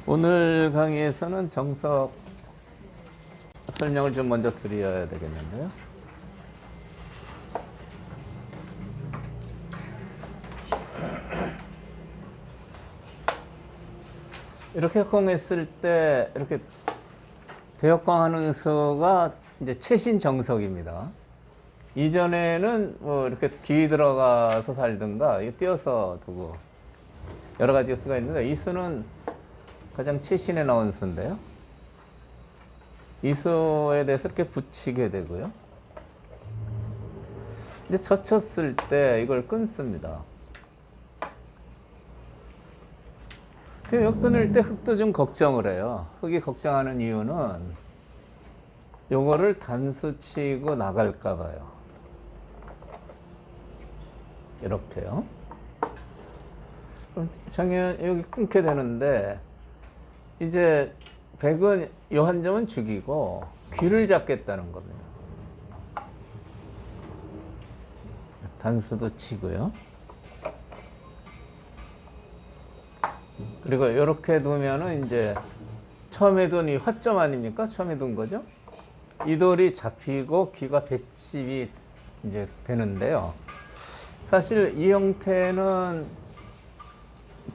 오늘 강의에서는 정석 설명을 좀 먼저 드려야 되겠는데요. 이렇게 협공했을 때 이렇게 대역광하는 수가 이제 최신 정석입니다. 이전에는 뭐 이렇게 기 들어가서 살든가 띄어서 두고 여러 가지 수가 있는데 이 수는 가장 최신에 나온 수인데요. 이 수에 대해서 이렇게 붙이게 되고요. 이제 젖혔을 때 이걸 끊습니다. 그 끊을 때 흙도 좀 걱정을 해요. 흙이 걱정하는 이유는 요거를 단수 치고 나갈까 봐요. 이렇게요. 그럼 당연 여기 끊게 되는데 이제 백은 요 한 점은 죽이고 귀를 잡겠다는 겁니다. 단수도 치고요. 그리고 이렇게 두면은 이제 처음에 둔 이 화점 아닙니까? 처음에 둔 거죠. 이 돌이 잡히고 귀가 백집이 이제 되는데요. 사실 이 형태는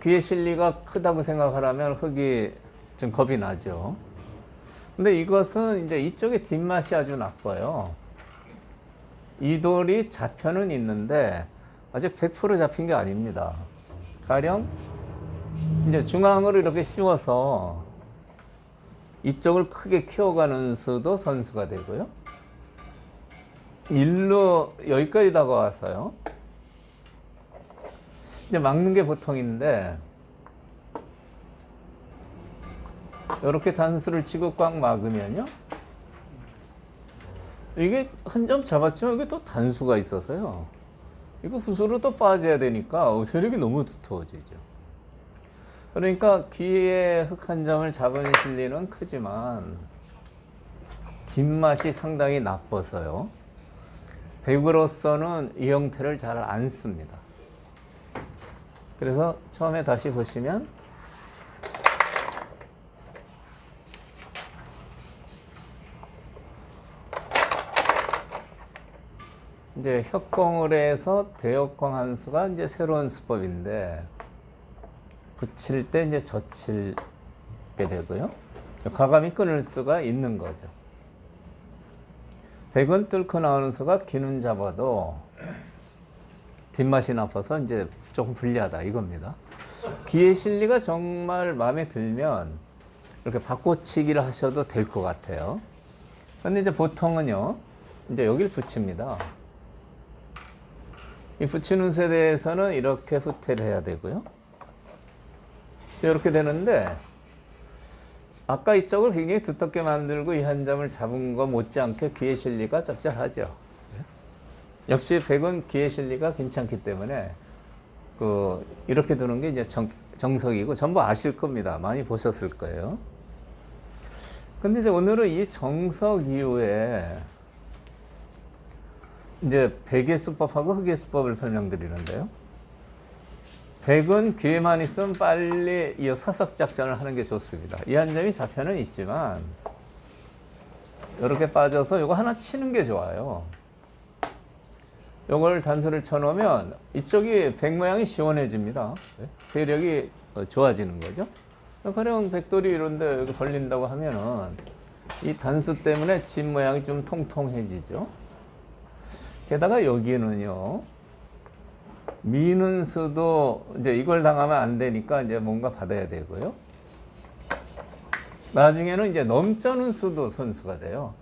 귀의 실리가 크다고 생각하라면 흙이 좀 겁이 나죠. 근데 이것은 이제 이쪽에 뒷맛이 아주 나빠요. 이 돌이 잡혀는 있는데 아직 100% 잡힌 게 아닙니다. 가령 이제 중앙으로 이렇게 씌워서 이쪽을 크게 키워가는 수도 선수가 되고요. 일로 여기까지 다가와서요. 이제 막는 게 보통인데 이렇게 단수를 치고 꽉 막으면요. 이게 한 점 잡았지만 이게 또 단수가 있어서요. 이거 후수로 또 빠져야 되니까 세력이 너무 두터워지죠. 그러니까 귀에 흙 한 점을 잡은 실리는 크지만 뒷맛이 상당히 나빠서요. 백으로서는 이 형태를 잘 안 씁니다. 그래서 처음에 다시 보시면 이제 협공을 해서 대역광 한 수가 이제 새로운 수법인데 붙일 때 이제 젖히게 되고요. 과감히 끊을 수가 있는 거죠. 백은 뚫고 나오는 수가 귀는 잡아도 뒷맛이 나빠서 이제 조금 불리하다 이겁니다. 귀의 실리가 정말 마음에 들면 이렇게 바꿔치기를 하셔도 될 것 같아요. 근데 이제 보통은요, 이제 여기를 붙입니다. 이 붙이는 수에 대해서는 이렇게 후퇴를 해야 되고요. 이렇게 되는데 아까 이쪽을 굉장히 두텁게 만들고 이 한 점을 잡은 거 못지않게 귀의 실리가 짭짤하죠. 역시 백은 귀의 실리가 괜찮기 때문에 이렇게 두는 게 이제 정석이고 전부 아실 겁니다. 많이 보셨을 거예요. 근데 이제 오늘은 이 정석 이후에 이제 백의 수법하고 흙의 수법을 설명드리는데요. 백은 귀에만 있으면 빨리 이 사석 작전을 하는 게 좋습니다. 이 한 점이 잡혀는 있지만 이렇게 빠져서 이거 하나 치는 게 좋아요. 이걸 단수를 쳐놓으면 이쪽이 백 모양이 시원해집니다. 세력이 좋아지는 거죠. 가령 백돌이 이런데 여기 걸린다고 하면은 이 단수 때문에 집 모양이 좀 통통해지죠. 게다가 여기는요, 미는 수도 이제 이걸 당하면 안 되니까 이제 뭔가 받아야 되고요. 나중에는 이제 넘자는 수도 선수가 돼요.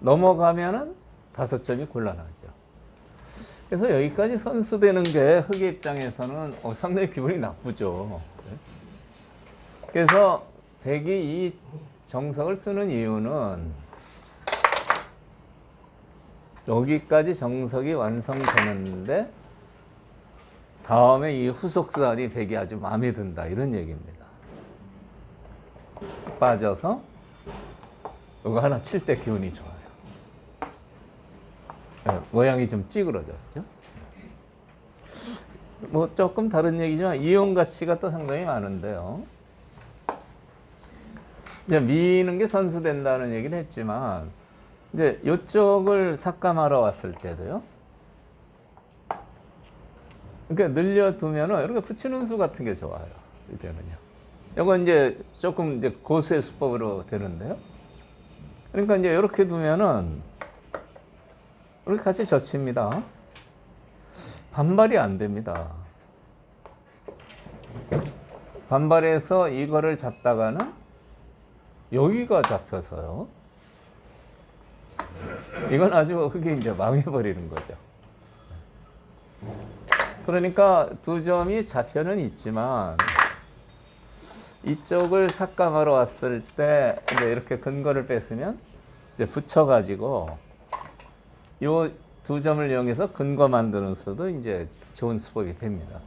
넘어가면은 5점이 곤란하죠. 그래서 여기까지 선수되는 게 흙의 입장에서는 상당히 기분이 나쁘죠. 그래서 백이 이 정석을 쓰는 이유는 여기까지 정석이 완성되는데 다음에 이 후속살이 백이 아주 마음에 든다 이런 얘기입니다. 빠져서 이거 하나 칠 때 기분이 좋아요. 모양이 좀 찌그러졌죠. 뭐 조금 다른 얘기지만 이용 가치가 또 상당히 많은데요. 이제 미는 게 선수된다는 얘기는 했지만 이제 이쪽을 삭감하러 왔을 때도요. 그러니까 늘려두면은 이렇게 붙이는 수 같은 게 좋아요. 이제는요. 이건 이제 조금 이제 고수의 수법으로 되는데요. 그러니까 이제 이렇게 두면은 이렇게 같이 젖힙니다. 반발이 안 됩니다. 반발해서 이거를 잡다가는 여기가 잡혀서요. 이건 아주 그게 이제 망해버리는 거죠. 그러니까 두 점이 잡혀는 있지만 이쪽을 삭감하러 왔을 때 이제 이렇게 근거를 뺐으면 이제 붙여가지고 요 두 점을 이용해서 근거 만드는 수도 이제 좋은 수법이 됩니다.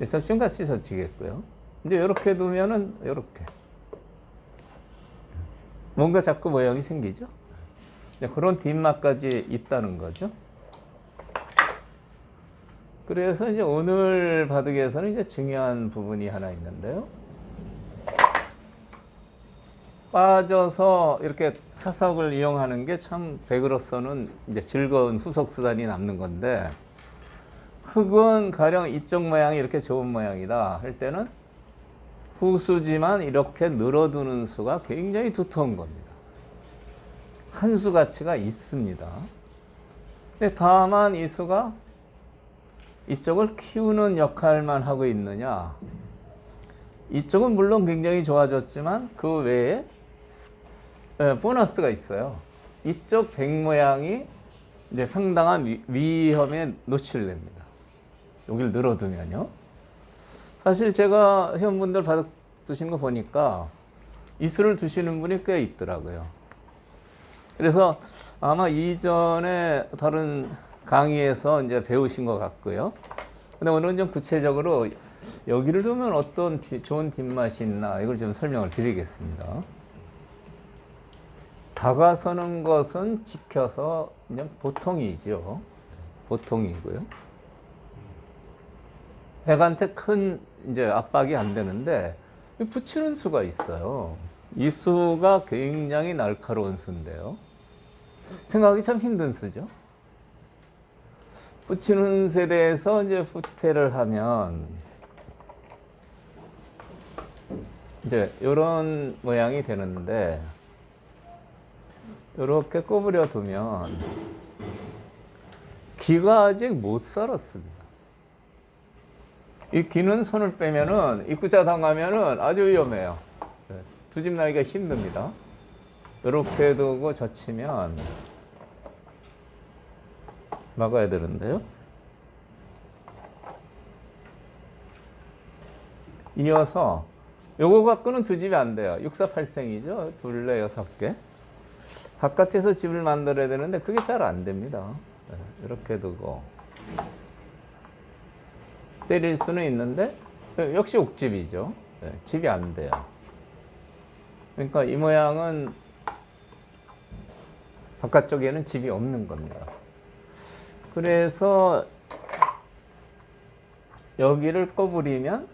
젖힘같이 젖히겠고요. 이제 이렇게 두면은 이렇게 뭔가 자꾸 모양이 생기죠. 그런 뒷맛까지 있다는 거죠. 그래서 이제 오늘 바둑에서는 이제 중요한 부분이 하나 있는데요. 빠져서 이렇게 사석을 이용하는 게 참 백으로서는 이제 즐거운 후속 수단이 남는 건데, 흙은 가령 이쪽 모양이 이렇게 좋은 모양이다 할 때는 후수지만 이렇게 늘어두는 수가 굉장히 두터운 겁니다. 한 수 가치가 있습니다. 근데 다만 이 수가 이쪽을 키우는 역할만 하고 있느냐, 이쪽은 물론 굉장히 좋아졌지만 그 외에 보너스가 있어요. 이쪽 백 모양이 이제 상당한 위험에 노출됩니다. 여기를 늘어두면요. 사실 제가 회원분들 바둑 두시는 거 보니까 이 수를 두시는 분이 꽤 있더라고요. 그래서 아마 이전에 다른 강의에서 이제 배우신 것 같고요. 근데 오늘은 좀 구체적으로 여기를 두면 어떤 좋은 뒷맛이 있나 이걸 좀 설명을 드리겠습니다. 다가서는 것은 지켜서 그냥 보통이죠. 보통이고요. 백한테 큰 이제 압박이 안 되는데 붙이는 수가 있어요. 이 수가 굉장히 날카로운 수인데요. 생각하기 참 힘든 수죠. 붙이는 수에 대해서 이제 후퇴를 하면 이제 이런 모양이 되는데, 이렇게 꼬부려 두면 기가 아직 못 살았습니다. 이 기는 손을 빼면은 입구자 당하면은 아주 위험해요. 두 집 나기가 힘듭니다. 이렇게 두고 젖히면 막아야 되는데요. 이어서 요거 갖고는 두 집이 안 돼요. 648생이죠. 둘레 6개. 바깥에서 집을 만들어야 되는데 그게 잘 안 됩니다. 이렇게 두고 때릴 수는 있는데 역시 옥집이죠. 집이 안 돼요. 그러니까 이 모양은 바깥쪽에는 집이 없는 겁니다. 그래서 여기를 꼬부리면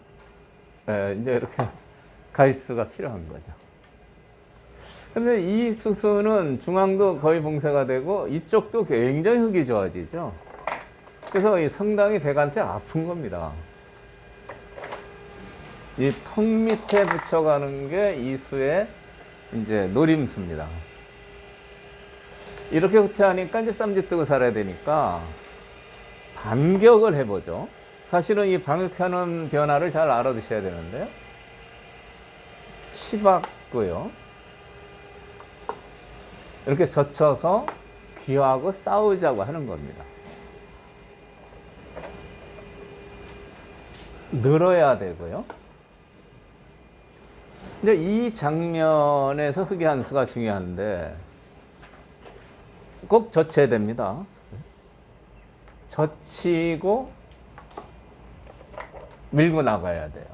이제 이렇게 갈 수가 필요한 거죠. 그런데 이 수수는 중앙도 거의 봉쇄가 되고 이쪽도 굉장히 흙이 좋아지죠. 그래서 이 상당히 백한테 아픈 겁니다. 이 턱 밑에 붙여가는 게 이 수의 이제 노림수입니다. 이렇게 후퇴하니까 이제 쌈짓 뜨고 살아야 되니까 반격을 해보죠. 사실은 이 반격하는 변화를 잘 알아두셔야 되는데요. 치받고요. 이렇게 젖혀서 귀하고 싸우자고 하는 겁니다. 늘어야 되고요. 이제 이 장면에서 흙의 한 수가 중요한데 꼭 젖혀야 됩니다. 젖히고 밀고 나가야 돼요.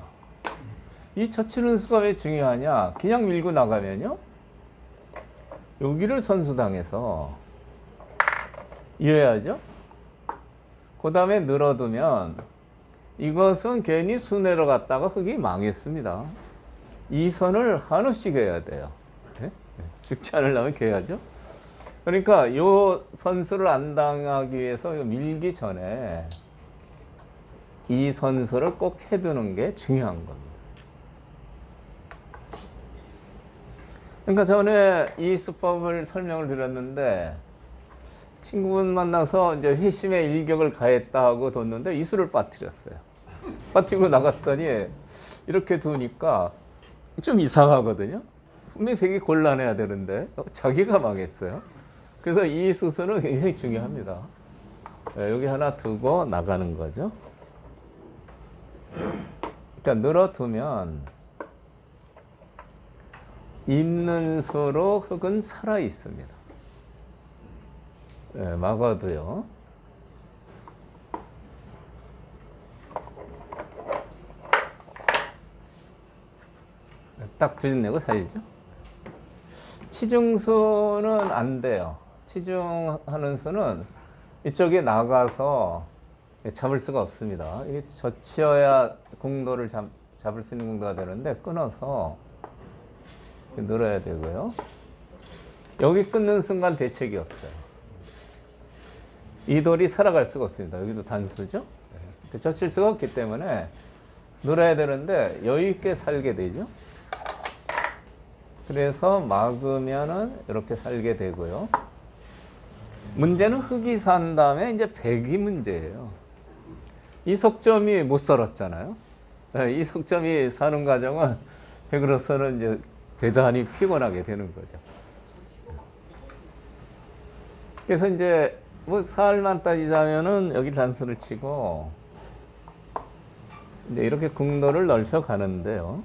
이 젖히는 수가 왜 중요하냐? 그냥 밀고 나가면요, 여기를 선수당해서 이어야죠. 그 다음에 늘어두면 이것은 괜히 순회로 갔다가 흙이 망했습니다. 이 선을 한없이 그어야 돼요. 예? 죽지 않으려면 그어야죠. 그러니까 이 선수를 안 당하기 위해서 밀기 전에 이 선수를 꼭 해두는 게 중요한 겁니다. 그러니까 전에 이 수법을 설명을 드렸는데 친구분 만나서 이제 회심의 일격을 가했다 하고 뒀는데 이수를 빠뜨렸어요. 빠뜨리고 나갔더니 이렇게 두니까 좀 이상하거든요. 분명히 되게 곤란해야 되는데 자기가 망했어요. 그래서 이 수순은 굉장히 중요합니다. 여기 하나 두고 나가는 거죠. 그러니까 늘어두면 있는 수로 흙은 살아 있습니다. 막아도요. 딱 뒤집내고 살죠. 치중수는 안 돼요. 치중하는 수는 이쪽에 나가서 잡을 수가 없습니다. 이게 젖히어야 공도를 잡을 수 있는 공도가 되는데 끊어서 늘어야 되고요. 여기 끊는 순간 대책이 없어요. 이 돌이 살아갈 수가 없습니다. 여기도 단수죠. 젖힐 수가 없기 때문에 늘어야 되는데 여유 있게 살게 되죠. 그래서 막으면은 이렇게 살게 되고요. 문제는 흙이 산 다음에 이제 백이 문제예요. 이 석점이 못 살았잖아요. 이 석점이 사는 과정은 백으로서는 이제 대단히 피곤하게 되는 거죠. 그래서 이제 뭐 살만 따지자면은 여기 단수를 치고 이제 이렇게 궁도를 넓혀 가는데요.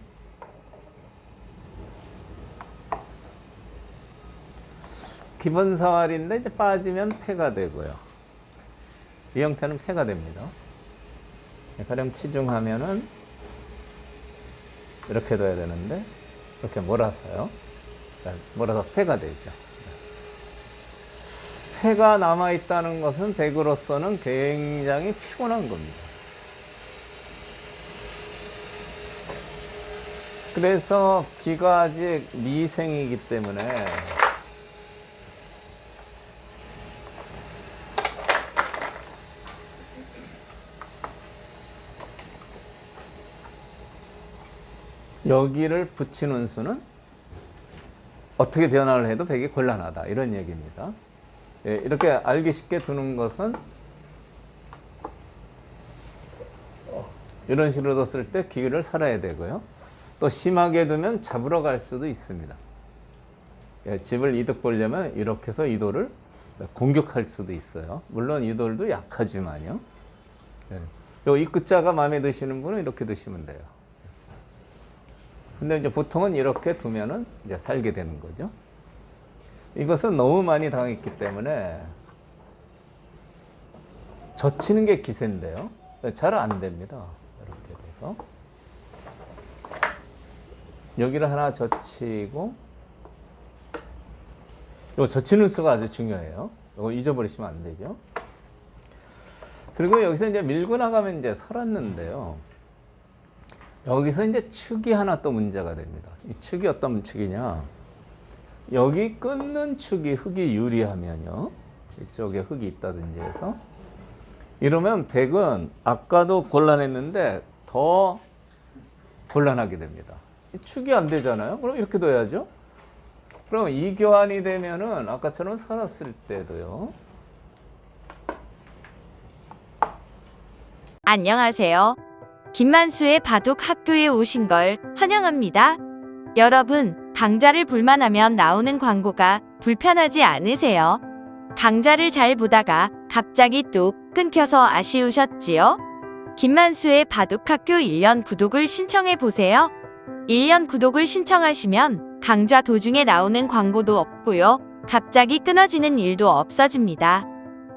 기본 사활인데 이제 빠지면 패가 되고요. 이 형태는 패가 됩니다. 가령 치중하면은 이렇게 둬야 되는데 이렇게 몰아서요. 몰아서 패가 되죠. 패가 남아있다는 것은 백으로서는 굉장히 피곤한 겁니다. 그래서 기가 아직 미생이기 때문에 여기를 붙이는 수는 어떻게 변화를 해도 백이 곤란하다 이런 얘기입니다. 예, 이렇게 알기 쉽게 두는 것은 이런 식으로 뒀을 때 기를 살아야 되고요. 또 심하게 두면 잡으러 갈 수도 있습니다. 예, 집을 이득 보려면 이렇게 해서 이 돌을 공격할 수도 있어요. 물론 이 돌도 약하지만요. 예, 요 입구자가 마음에 드시는 분은 이렇게 두시면 돼요. 근데 이제 보통은 이렇게 두면은 이제 살게 되는 거죠. 이것은 너무 많이 당했기 때문에 젖히는 게 기세인데요. 잘 안 됩니다. 이렇게 돼서 여기를 하나 젖히고 요 젖히는 수가 아주 중요해요. 이거 잊어버리시면 안 되죠. 그리고 여기서 이제 밀고 나가면 이제 살았는데요. 여기서 이제 축이 하나 또 문제가 됩니다. 이 축이 어떤 축이냐? 여기 끊는 축이 흙이 유리하면요. 이쪽에 흙이 있다든지 해서 이러면 백은 아까도 곤란했는데 더 곤란하게 됩니다. 축이 안 되잖아요. 그럼 이렇게 둬야죠. 그럼 이 교환이 되면은 아까처럼 살았을 때도요. 안녕하세요. 김만수의 바둑 학교에 오신 걸 환영합니다. 여러분, 강좌를 볼만하면 나오는 광고가 불편하지 않으세요? 강좌를 잘 보다가 갑자기 뚝 끊겨서 아쉬우셨지요? 김만수의 바둑 학교 1년 구독을 신청해 보세요. 1년 구독을 신청하시면 강좌 도중에 나오는 광고도 없고요. 갑자기 끊어지는 일도 없어집니다.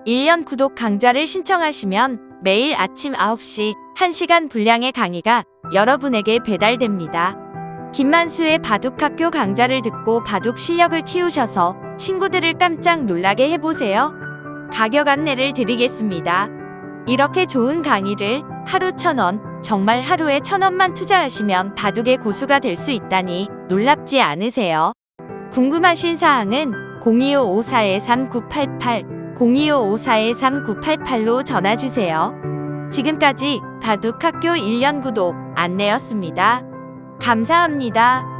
1년 구독 강좌를 신청하시면 매일 아침 9시 1시간 분량의 강의가 여러분에게 배달됩니다. 김만수의 바둑학교 강좌를 듣고 바둑 실력을 키우셔서 친구들을 깜짝 놀라게 해보세요. 가격 안내를 드리겠습니다. 이렇게 좋은 강의를 하루 1,000원, 정말 하루에 1,000원만 투자하시면 바둑의 고수가 될 수 있다니 놀랍지 않으세요? 궁금하신 사항은 025-54-3988, 025-54-3988로 전화주세요. 지금까지 바둑학교 1년 구독 안내였습니다. 감사합니다.